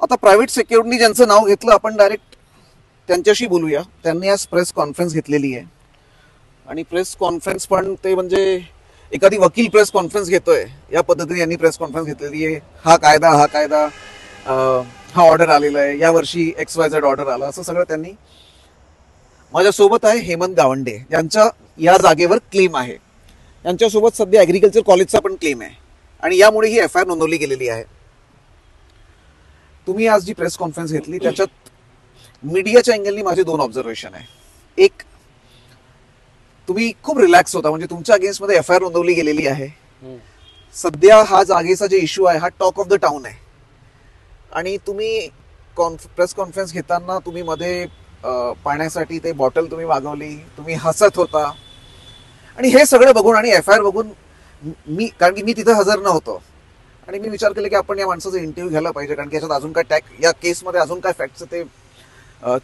आता private security ज्यांचं नाव घेतलं आपण डायरेक्ट त्यांच्याशी बोलूया. त्यांनी आज प्रेस कॉन्फरन्स घेतलेली आहे आणि प्रेस कॉन्फरन्स पण ते म्हणजे एखादी वकील प्रेस कॉन्फरन्स घेतोय या पद्धतीने यांनी प्रेस कॉन्फरन्स घेतलेली आहे. हा कायदा हा ऑर्डर आलेला आहे, यावर्षी XYZ ऑर्डर आला, असं सगळं त्यांनी. माझ्यासोबत आहे हेमंत गावंडे, ज्यांचा या जागेवर क्लेम आहे. यांच्यासोबत सध्या ऍग्रिकल्चर कॉलेजचा पण क्लेम आहे आणि यामुळे ही FIR नोंदवली गेलेली आहे. तुम्ही आज जी प्रेस कॉन्फरन्स घेतली त्याच्यात मीडियाच्या अँगलनी माझे 2 ऑब्झर्वेशन आहे. एक, तुम्ही खूप रिलॅक्स होता, म्हणजे तुमच्या अगेन्स्ट मध्ये FIR नोंदवली गेलेली आहे. सध्या हा जागेचा जे इश्यू आहे हा टॉक ऑफ द टाउन आहे आणि तुम्ही प्रेस कॉन्फरन्स घेताना तुम्ही मध्ये पाण्यासाठी ते बॉटल तुम्ही मागवली, तुम्ही हसत होता आणि हे सगळं बघून आणि FIR बघून कारण की मी तिथे हजर नव्हतो आणि मी विचार केला की आपण या माणसाचा इंटरव्ह्यू घ्यायला पाहिजे, कारण की याच्यात अजून काय या केसमध्ये अजून काय फॅक्ट्स ते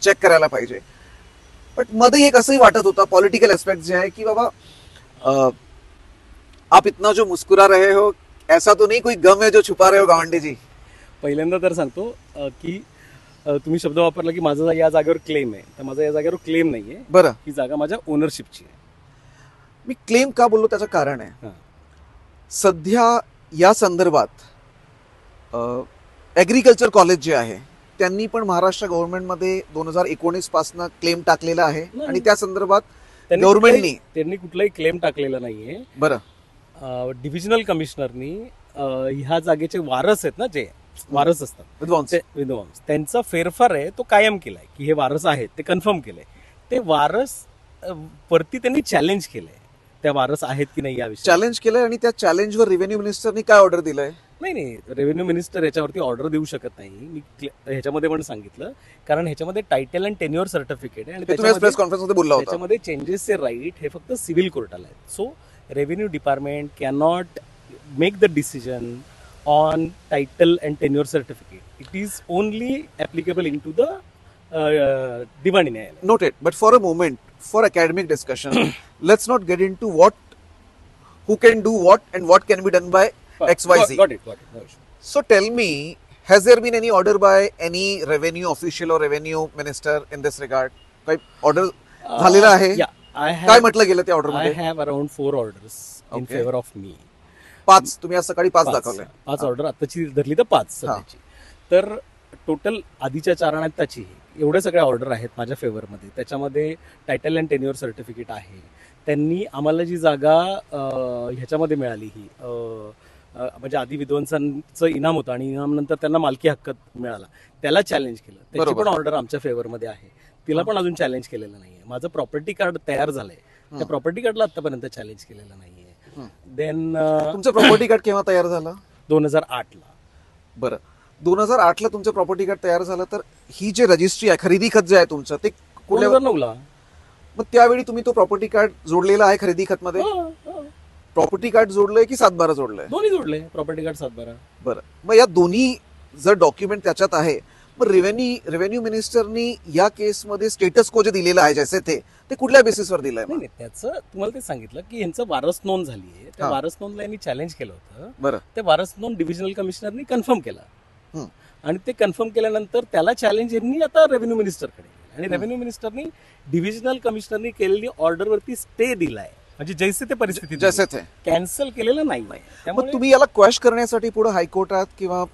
चेक करायला पाहिजे. बट मध्ये एक असंही वाटत होता पॉलिटिकल एस्पेक्ट जे आहे की बाबा आप इतना जो मुस्कुरा रहे हो ऐसा तो नहीं कोई गम है जो छुपा रहे हो गावंडे जी. पहिल्यांदा तर सांगतो की तुम्ही शब्द वापरला की माझा या जागेवर क्लेम आहे, तर माझा या जागेवर क्लेम नाहीये. बरं, ही जागा माझ्या ओनरशिपची आहे. मी क्लेम का बोललो त्याचं कारण आहे, सध्या या संदर्भात ऍग्रिकल्चर कॉलेज जे आहे त्यांनी पण महाराष्ट्र गव्हर्नमेंटमध्ये 2019 पासून क्लेम टाकलेला आहे आणि त्या संदर्भात गव्हर्नमेंटनी त्यांनी कुठलाही क्लेम टाकलेला नाहीये. बरं, डिव्हिजनल कमिशनरनी ह्या जागेचे वारस आहेत ना, जे वारस असतात विद्वांस, त्यांचा फेरफार आहे तो कायम केलाय की हे वारस आहेत ते कन्फर्म केलंय. ते वारस वरती त्यांनी चॅलेंज केलंय, त्या वारस आहेत की नाही याविषयी चॅलेंज केलंय आणि त्या चॅलेंजवर रेव्हेन्यू मिनिस्टरनी काय ऑर्डर दिलंय? नाही, रेव्हेन्यू मिनिस्टर याच्यावरती ऑर्डर देऊ शकत नाही. मी ह्याच्यामध्ये पण सांगितलं, कारण ह्याच्यामध्ये टायटल अँड टेन्युअर सर्टिफिकेट आहे आणि त्याच्यामध्ये चेंजेसचे राईट हे फक्त सिव्हिल कोर्टाला आहेत. So revenue department cannot make the decision on title and tenure certificate. It is only applicable into the Diwani Nyayalaya. Noted. But for a moment, for academic discussion, let's not get into who can do what and what can be done by XYZ. Got it. No issue. So tell me, has there been any order by any revenue official or revenue minister in this regard? काही order झालेला आहे? काय म्हटलं गेलं त्या order मध्ये? I have around 4 orders in favor of me. 5 तुम्ही आज सकाळी 5 दाखवले. 5 ऑर्डर आताची धरली तर 5 सध्याची. तर टोटल आधीच्या 4 आणि आताची एवढ्या सगळ्या ऑर्डर आहेत माझ्या फेवरमध्ये. त्याच्यामध्ये टायटल अँड टेन्युअर सर्टिफिकेट आहे. त्यांनी आम्हाला जी जागा ह्याच्यामध्ये मिळाली ही म्हणजे आधी विद्वांसांचं इनाम होतं आणि इनामनंतर त्यांना मालकी हक्क मिळाला, त्याला चॅलेंज केलं. त्याची पण ऑर्डर आमच्या फेवरमध्ये आहे. तिला पण अजून चॅलेंज केलेलं नाहीये. माझं प्रॉपर्टी कार्ड तयार झालंय, त्या प्रॉपर्टी कार्डला आतापर्यंत चॅलेंज केलेलं नाहीये. देन तुमचं प्रॉपर्टी कार्ड केव्हा तयार झालं? 2008 ला. बरं, 2008 ला तुमचं प्रॉपर्टी कार्ड तयार झालं. तर ही जे रजिस्ट्री आहे, खरेदी खत जे आहे तुमचं, ते 2009 ला. मग त्यावेळी तुम्ही तो प्रॉपर्टी कार्ड जोडलेला आहे खरेदी खत मध्ये? प्रॉपर्टी कार्ड जोडलंय की 7/12 जोडलंय? दोन्ही जोडले, प्रॉपर्टी कार्ड 7/12. बरं, मग या दोन्ही जर डॉक्युमेंट त्याच्यात आहे, मग रेव्हेन्यू मिनिस्टरनी या केसमध्ये स्टेटस को जे दिलेलं आहे जैसे ते कुठल्या बेसिसवर दिलंय? नाही, त्याचं तुम्हाला ते सांगितलं की यांचं वारस नोंद झाली आहे. त्या वारस नोंदला यांनी चॅलेंज केलं होतं. बरं, ते वारस नोंद डिव्हिजनल कमिशनरनी कन्फर्म केला आणि ते कन्फर्म केल्यानंतर त्याला चॅलेंज यांनी आता रेव्हेन्यू मिनिस्टरकडे आणि रेव्हेन्यू मिनिस्टरनी डिव्हिजनल कमिशनरनी केलेली ऑर्डरवरती स्टे दिलाय. म्हणजे जैसे ते परिस्थिती जैसे ते कॅन्सल केलेलं नाही. त्यामुळे तुम्ही याला क्वेश करण्यासाठी पुढे हायकोर्टात किंवा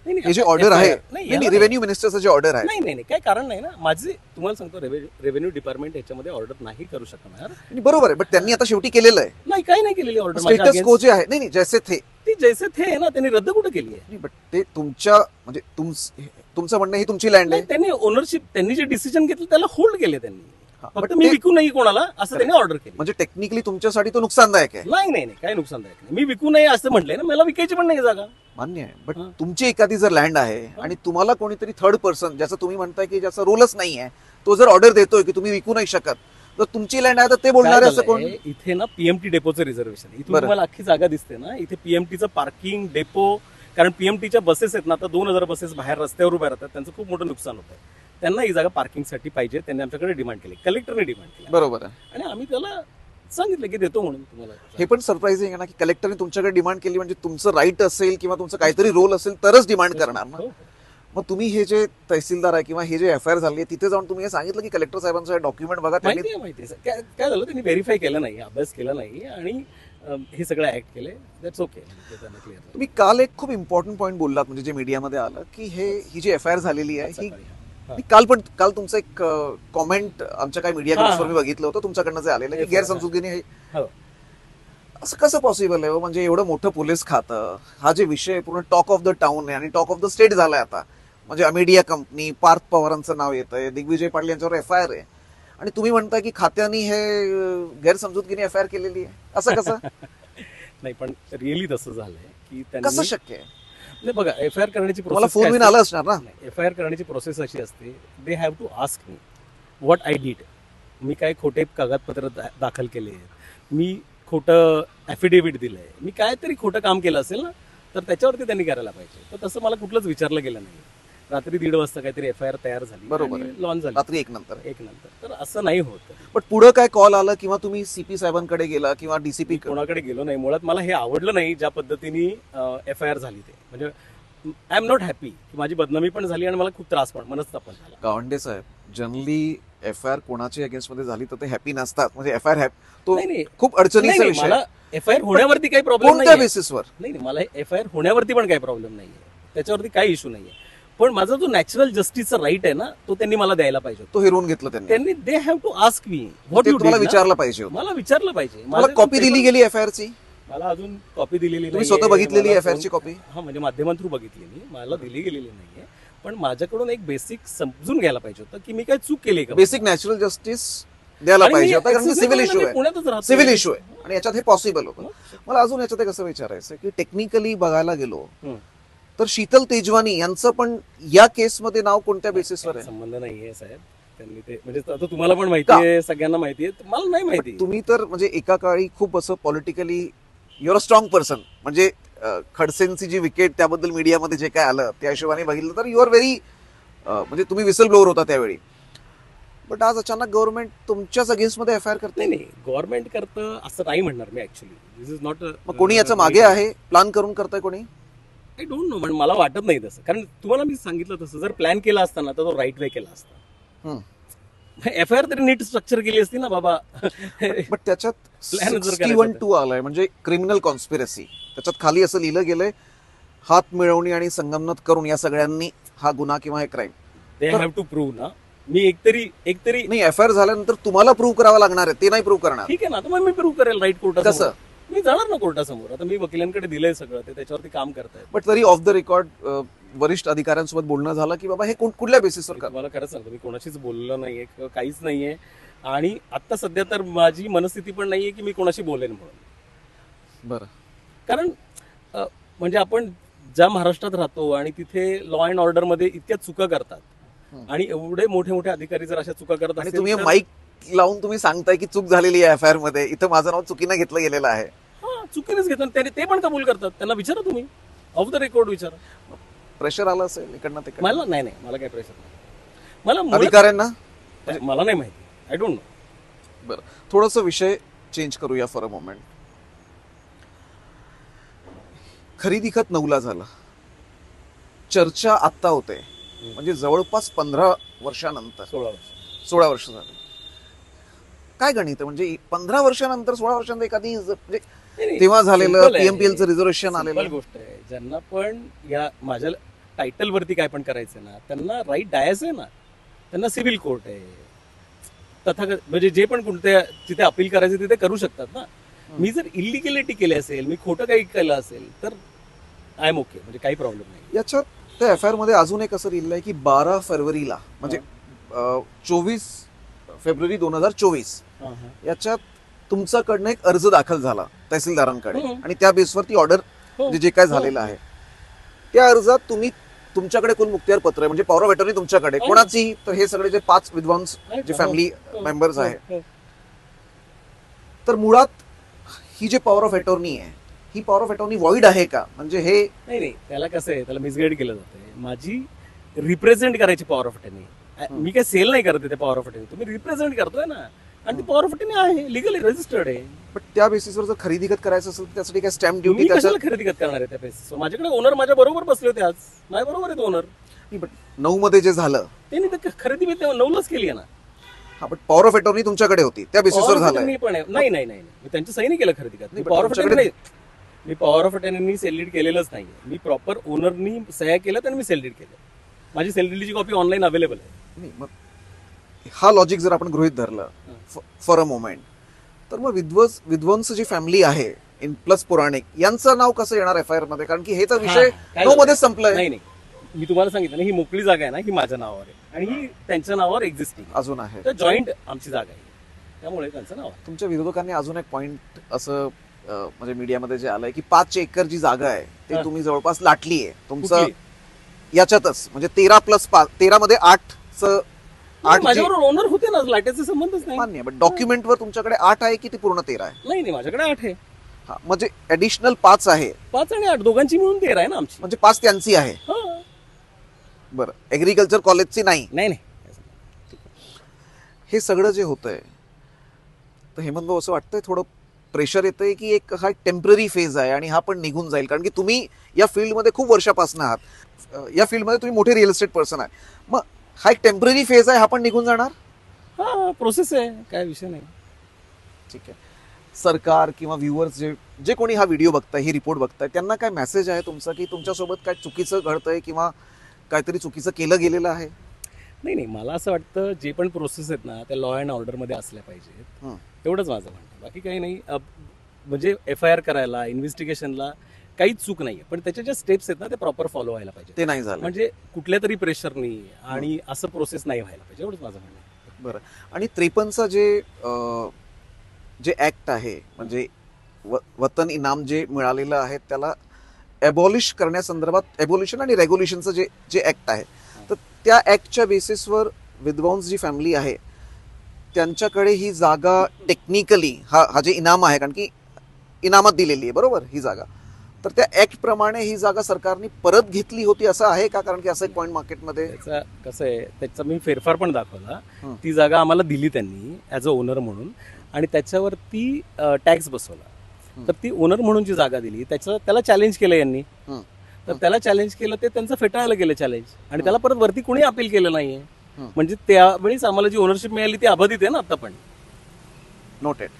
हे जे ऑर्डर आहे, रेव्हेन्यू मिनिस्टरचं जे ऑर्डर आहे, नाही काय कारण नाही ना. माझे तुम्हाला सांगतो, रेव्हेन्यू डिपार्टमेंट याच्यामध्ये ऑर्डर नाही करू शकणार. बरोबर आहे, बट त्यांनी आता शेवटी केलेलं आहे. नाही, काही नाही केलेली ऑर्डर. स्टेटस को जे आहे, नाही जैसे थे, ती जैसे थे आहे ना, त्यांनी रद्द कुठे केली आहे? बट ते तुमच्या म्हणजे तुमचं म्हणणं ही तुमची लँड आहे. त्यांनी ओनरशिप, त्यांनी जे डिसिजन घेतलं त्याला होल्ड केले त्यांनी. बट मी विकू नाही कोणाला असं त्यांनी ऑर्डर केली. म्हणजे टेक्निकली तुमच्यासाठी तो नुकसानदायक आहे? नाही, काही नुकसानदायक नाही. मी विकू नाही असं म्हटलंय ना, मला विकायची पण नाही जागा. मान्य आहे, बट तुमची एखादी जर लँड आहे आणि तुम्हाला कोणीतरी थर्ड पर्सन, ज्याचं तुम्ही म्हणताय की ज्याचा रोलच नाही आहे, तो जर ऑर्डर देतोय की तुम्ही विकू नाही शकत, तर तुमची लँड आहे तर ते बोलणार असं कोण? इथे ना पीएमटी डेपोचं रिझर्वेशन, इथून तुम्हाला अख्खी जागा दिसते ना, इथे पीएमटीचं पार्किंग डेपो, कारण पीएमटीच्या बसेस आहेत ना, आता 2000 बसेस बाहेर रस्त्यावर उभ्या राहतात, त्यांचं खूप मोठं नुकसान होतं. त्यांना ही जागा पार्किंगसाठी पाहिजे, त्यांनी आमच्याकडे डिमांड केली, कलेक्टरने डिमांड केली. बरोबर आहे, आणि आम्ही त्याला सांगितलं की देतो म्हणून. तुम्हाला हे पण सरप्राइजिंग आहे ना की कलेक्टरने तुमच्याकडे डिमांड केली, म्हणजे तुमचं राईट असेल किंवा तुमचं काहीतरी रोल असेल तरच डिमांड करणार ना. मग तुम्ही हे जे तहसीलदार आहे किंवा हे जे एफ आय आर झाली आहे तिथे जाऊन तुम्ही हे सांगितलं की कलेक्टर साहेबांचं डॉक्युमेंट बघा त्यांनी माहिती आहे काय काय झालं त्यांनी व्हेरीफाय केलं नाही, अभ्यास केला नाही आणि हे सगळं ऍक्ट केले. That's okay. क्लिअर. तुम्ही काल एक खूप इम्पॉर्टंट पॉईंट बोललात म्हणजे जे मीडियामध्ये आलं की ही जी एफ आय आर झालेली आहे ही मी काल तुमचं एक कॉमेंट आमच्या काही मीडिया ग्रुप्सवर मी बघितलं होतं तुमच्याकडनं जे आलेलं की गैरसमजुतीने हे असं कसं पॉसिबल आहे म्हणजे एवढं मोठं पोलीस खातं, हा जे विषय पूर्ण टॉक ऑफ द टाउन आहे आणि टॉक ऑफ द स्टेट झालाय आता, म्हणजे मीडिया कंपनी पार्थ पवारांचं नाव येत आहे, दिग्विजय पाटील यांच्यावर एफ आय आर आहे आणि तुम्ही म्हणता की खात्याने हे गैरसमजुतीने एफ आय आर केलेली आहे, असं कसं? नाही पण रिअली तसं झालंय की कसं शक्य आहे? नाही बघा, एफ आय आर करण्याची मला फोन बिन आला असणार ना. एफ आय आर करण्याची प्रोसेस अशी असते, they have to ask me what I did. मी काय खोटे कागदपत्र दाखल केले, मी खोटं ॲफिडेव्हिट दिलंय, मी काय तरी खोटं काम केलं असेल ना तर त्याच्यावरती त्यांनी करायला पाहिजे. तर तसं मला कुठलंच विचारलं गेलं नाही. रात्री 1:30 वाजता काहीतरी एफ आय आर तयार झाली, बरोबर लॉन्च झाली रात्री 1 नंतर. तर असं नाही होत. पण पुढे काय कॉल आला किंवा तुम्ही सीपी साहेबांकडे गेला किंवा डीसीपी कोणाकडे गेलो नाही. मुळात मला हे आवडलं नाही ज्या पद्धतीने एफ आय आर झाली ते. म्हणजे आय एम नॉट हॅपी की माझी बदनामी पण झाली आणि मला खूप त्रास पण मनस्ताप पण झाला. गावंडे साहेब जनरली एफ आय आर कोणाच्या अगेन्स्ट मध्ये झाली तर ते हॅपी नसतात. म्हणजे एफ आय आर तो खूप अडचणीचा विषय. मला एफ आय आर होण्यावरती काही प्रॉब्लेम नाही. कोणत्या बेसिसवर? नाही मला एफ आय आर होण्यावरती पण काही प्रॉब्लेम नाहीये, त्याच्यावरती काही इश्यू नाहीये. पण माझा जो नॅचरल जस्टिसचा राईट आहे ना तो त्यांनी मला द्यायला पाहिजे. तो हिरवून घेतला त्यांनी. They have to ask me what तुम्हाला विचारलं पाहिजे. मला विचारलं पाहिजे. मला कॉपी दिली गेली एफ आय आर ची? मला अजून कॉपी दिलेली तुम्ही स्वतः बघितलेली एफ आय आर ची कॉपी? हा म्हणजे माध्यमां थ्रू बघितली मी, मला दिली गेलेली नाहीये. पण माझ्याकडून एक बेसिक समजून घ्यायला पाहिजे होतं की मी काय चूक केली का. बेसिक नॅचरल जस्टिस द्यायला पाहिजे होता कारण सिव्हिल इश्यू आहे. सिव्हिल इश्यू आहे आणि याच्यात हे पॉसिबल होतं. मला अजून याच्यात कसं विचारायचं की टेक्निकली बघायला गेलो तर शीतल तेजवानी यांचं पण या केसमध्ये नाव कोणत्या बेसिसवर आहे? संबंध नाहीये साहेब. त्यांनी ते म्हणजे आता तुम्हाला पण माहिती आहे, सगळ्यांना माहिती आहे, मला नाही माहिती. तुम्ही तर म्हणजे एका काळी खूप असं politically your a strong person. म्हणजे खडसेंची जी विकेट त्याबद्दल मीडियामध्ये जे काय आलं त्या हिशोबाने बघितलं तर यू आर व्हेरी म्हणजे तुम्ही विसल ब्लोअर होता त्यावेळी. बट आज अचानक गव्हर्नमेंट तुमच्याच अगेन्स्ट मध्ये एफ आय आर करते. नाही गव्हर्नमेंट करतं असं नाही म्हणणार मी. Actually this is not. मग कोणी याचं मागे आहे? प्लॅन करून करताय कोणी? I don't know. पण मला वाटत नाही तसं. कारण तुम्हाला मी सांगितलं तसं जर प्लॅन केला असता ना तर तो राईट वे केला असता. एफ आय आर तरी नीट स्ट्रक्चर केली असती ना बाबा. बट त्याच्यात 61(2) आलाय म्हणजे क्रिमिनल कॉन्स्पिरसी. त्याच्यात खाली असं लिहिलं गेलंय हात मिळवणी आणि संगनमत करून या सगळ्यांनी हा गुन्हा किंवा हे crime. They have to prove ना. मी एकतरी नाही एफ आय आर झाल्यानंतर तुम्हाला प्रूव्ह करावं लागणार आहे, ते नाही प्रूव्ह करणार. ठीक आहे ना, तर मग मी प्रूव्ह करेल राईट कोर्टात. कसं? मी जाणार ना कोर्टासमोर. आता मी वकिलांकडे दिलंय सगळं, ते त्याच्यावरती काम करतायत. बट तरी ऑफ द रेकॉर्ड वरिष्ठ अधिकाऱ्यांसोबत बोलणं झालं की बाबा हे कुठल्या बेसिसवर? मला खरंच सांगतो मी कोणाशीच बोललो नाहीये, काहीच नाहीये. आणि आता सध्या तर माझी मनस्थिती पण नाहीये की मी कोणाशी बोलेन म्हणून. बरं. कारण म्हणजे आपण ज्या महाराष्ट्रात राहतो आणि तिथे लॉ अँड ऑर्डर मध्ये इतक्या चुका करतात आणि एवढे मोठे मोठे अधिकारी जर अशा चुका करतात आणि तुम्ही माईक लावून तुम्ही सांगताय की चूक झालेली आहे एफ आय आर मध्ये, इथं माझं नाव चुकीनं घेतलं गेलेलं आहे. हा चुकीनेच घेतात ते पण कबूल करतात. त्यांना विचारा तुम्ही, ऑफ द रेकॉर्ड विचारा. प्रेशर आलं असेल इकडनं तिकडनं? मला नाही मला काय प्रेशर नाही. मला अधिकाऱ्यांना मला नाही माहिती. I don't no. बरं, थोडंसं विषय चेंज करूया फॉर अ मोमेंट. खरेदी खत 9ला झालं, चर्चा आत्ता होते म्हणजे जवळपास 15 वर्षानंतर 16 वर्ष झाले. काय गणित म्हणजे 15 वर्षानंतर 16 वर्षानंतर एखादी म्हणजे तेव्हा झालेलं पीएमपीएलचं रिझर्वेशन आलेलं गोष्ट आहे. ज्यांना पण या माझ्या टायटल वरती काय पण करायचं ना त्यांना राईट डायस आहे ना, त्यांना सिव्हिल कोर्ट आहे. तथागत म्हणजे जे पण कोणत्या तिथे अपील करायचं तिथे करू शकतात ना. मी जर इलिगॅलिटी केली असेल, मी खोटं काही केलं असेल तर आय एम ओके, म्हणजे काही प्रॉब्लेम नाही. याच्यात त्या एफ आय आर मध्ये अजून एक असं लिहिलंय की 12 फेब्रुवारीला म्हणजे 24 फेब्रुवारी 2024 याच्यात तुमच्याकडनं एक अर्ज दाखल झाला तहसीलदारांकडे आणि त्या बेसवर ती ऑर्डर म्हणजे जे काय झालेलं आहे त्या अर्जात तुम्ही तुमच्याकडे कोण मुक्तियार पत्र आहे म्हणजे पॉवर ऑफ अटॉर्नी तुमच्याकडे कोणाची, तर हे सगळे जे 5 विद्वांस जे फॅमिली मेंबर्स आहेत, तर मुळात ही जे पॉवर ऑफ अटॉर्नी आहे ही पॉवर ऑफ अटॉर्नी वॉइड आहे का? म्हणजे हे नाही त्याला कसं आहे, त्याला मिसगाईड केलं जातं. माझी रिप्रेझेंट करायची पॉवर ऑफ अटॉर्नी. मी काय सेल नाही करत त्या पॉवर ऑफ अटॉर्नी, तुम्ही रिप्रेझेंट करतोय ना आणि ती पॉवर ऑफ अटॉर्नी आहे, लिगली रजिस्टर्ड आहे. पण त्या बेसिसवर जर खरेदी खत करायचं असेल तर त्यासाठी काय स्टॅम्प मी ड्युटी कशाला खरेदी खत करणार आहे त्या बेसिसवर? माझ्याकडे ओनर माझ्या बरोबर बसले होते आज, माझ्या बरोबर आहेत ओनर. बट 9 मध्ये जे झालं, त्यांनी तर खरेदी मी तेव्हा 9लाच केली आहे ना. हा, बट पॉवर ऑफ अटॉर्नी तुमच्याकडे होती, त्या बेसिसवर Power of झालंय. attorney पण आहे. नाही नाही नाही नाही. मी त्यांची सही नाही केलं खरेदी करत. नाही, पॉवर ऑफ तुमच्याकडे- नाही, मी पॉवर ऑफ अटर्नी सेल केलेलंच नाही. मी प्रॉपर ओनरनी सह्या केलं आणि मी सेल केलं. माझी सेल डीडची कॉपी ऑनलाईन अवेलेबल आहे. नाही, मग हा लॉजिक जर आपण गृहीत धरलं फॉर अ मोमेंट, तर मग विध्वंस जी फॅमिली आहे इन प्लस पुराणिक, यांचं नाव कसं येणार एफ आय आर मध्ये? कारण की हे तर विषय काय 9 मध्ये संपलाय. नाही नाही, मी तुम्हाला सांगितलं ना, ही मोकळी जागा आहे ना, ही माझ्या नावावर आहे आणि ही त्यांच्या नावावर एक्झिस्टिंग अजून आहे. तर जॉईंट आमची जागा आहे, त्यामुळे त्यांचं नाव आहे. तुमच्या विरोधकांनी अजून एक पॉइंट असं म्हणजे मीडियामध्ये जे आलंय की 5 एकर जी जागा आहे ती हा. तुम्ही जवळपास लाटली आहे तुमचं कुठली? याच्यातच, म्हणजे 13+5 मध्ये 8 माझ्यावर ओनर होते ना, लाटेचा संबंधच नाही. मान्य, बट डॉक्युमेंटवर तुमच्याकडे 8 आहे की ती पूर्ण 13 आहे? नाही नाही, माझ्याकडे 8 आहे. हा, म्हणजे ऍडिशनल 5 आहे, 5 आणि 8 दोघांची मिळून 13 आहे ना आमची. म्हणजे 5 त्यांची आहे. हा. बरं, ऍग्रिकल्चर कॉलेजची नाही. नाही नाही, हे सगळं जे होतंय, तर हेमंत भाऊ असं वाटतंय थोडं प्रेशर येतंय की एक हा टेम्पररी फेज आहे आणि हा पण निघून जाईल? कारण की तुम्ही या फील्डमध्ये खूप वर्षापासून आहात, या फील्डमध्ये तुम्ही मोठे रिअल इस्टेट पर्सन आहे, मग हा एक टेम्पररी फेज आहे, हा पण निघून जाणार? हा प्रोसेस आहे, काय विषय नाही. ठीक आहे. सरकार किंवा व्ह्युअर्स जे कोणी हा व्हिडिओ बघताय, ही रिपोर्ट बघताय, त्यांना काय मेसेज आहे तुमचा की तुमच्यासोबत काय चुकीचं घडतंय किंवा काहीतरी चुकीचं केलं गेलेलं आहे? नाही नाही, मला असं वाटतं जे पण प्रोसेस आहेत ना त्या लॉ अँड ऑर्डरमध्ये असल्या पाहिजेत, हं. एवढंच माझं म्हणणं. बाकी काही नाही. म्हणजे FIR करायला, इन्व्हेस्टिगेशनला काहीच चूक नाहीये, पण त्याच्या ज्या स्टेप्स आहेत ना ते प्रॉपर फॉलो व्हायला पाहिजे. ते नाही झालं. म्हणजे कुठल्या तरी प्रेशरनी आणि असं प्रोसेस नाही व्हायला पाहिजे, एवढंच माझं म्हणणं आहे. बरं. आणि 53चा जे ऍक्ट आहे, म्हणजे वतन इनाम जे मिळालेलं आहे त्याला एबॉलिश करण्यासंदर्भात, एबॉलिशन आणि रेग्युलेशनचं जे ऍक्ट आहे, तर त्या ऍक्टच्या बेसिसवर विध्वंस जी फॅमिली आहे त्यांच्याकडे ही जागा टेक्निकली, हा जे इनाम आहे, कारण की इनामात दिलेली आहे बरोबर ही जागा, तर त्या ऍक्ट प्रमाणे ही जागा सरकारने परत घेतली होती असं आहे का? कारण की असं एक पॉईंट मार्केटमध्ये त्याचा कसं आहे, त्याचा मी फेरफार पण दाखवला. हं. ती जागा आम्हाला दिली त्यांनी ॲज अ ओनर म्हणून आणि त्याच्यावरती टॅक्स बसवला. तर ती ओनर म्हणून जी जागा दिली त्याला चॅलेंज केलं यांनी. हं. तर त्याला चॅलेंज केलं, ते त्यांचं फेटाळायला गेलं चॅलेंज, आणि त्याला परत वरती कोणी अपील केलं नाहीये. हं. म्हणजे त्यावेळीच आम्हाला जी ओनरशिप मिळाली ती अबाधित आहे ना आता पण. नोटेड.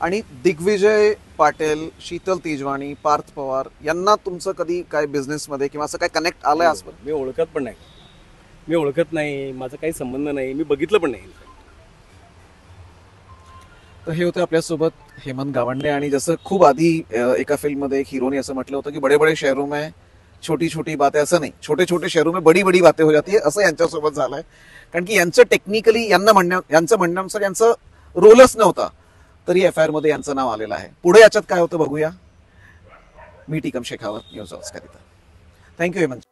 आणि दिग्विजय पाटील, शीतल तेजवानी, पार्थ पवार यांना तुमचं कधी काय बिझनेसमध्ये किंवा असं काय कनेक्ट आलंय आजपर्यंत? मी ओळखत पण नाही, माझा काही संबंध नाही, मी बघितलं पण नाही. तर हे होते आपल्यासोबत हेमंत गावंडे. आणि जसं खूप आधी एका फिल्ममध्ये एक हिरोनी असं म्हटलं होतं की बडे बडे शहरों में छोटी छोटी बातें, असं नाही, छोटे छोटे शहरों में बडी बडी बातें हो जाती है, असं यांच्यासोबत झालंय. कारण की यांचं टेक्निकली यांचं म्हणण्यानुसार यांचं रोलच नव्हता, तरी FIR मध्ये यांचं नाव आलेलं आहे. पुढे याच्यात काय होतं बघूया. मी टीकम शेखावत, न्यूज हाऊस करिता. थँक्यू हेमंत.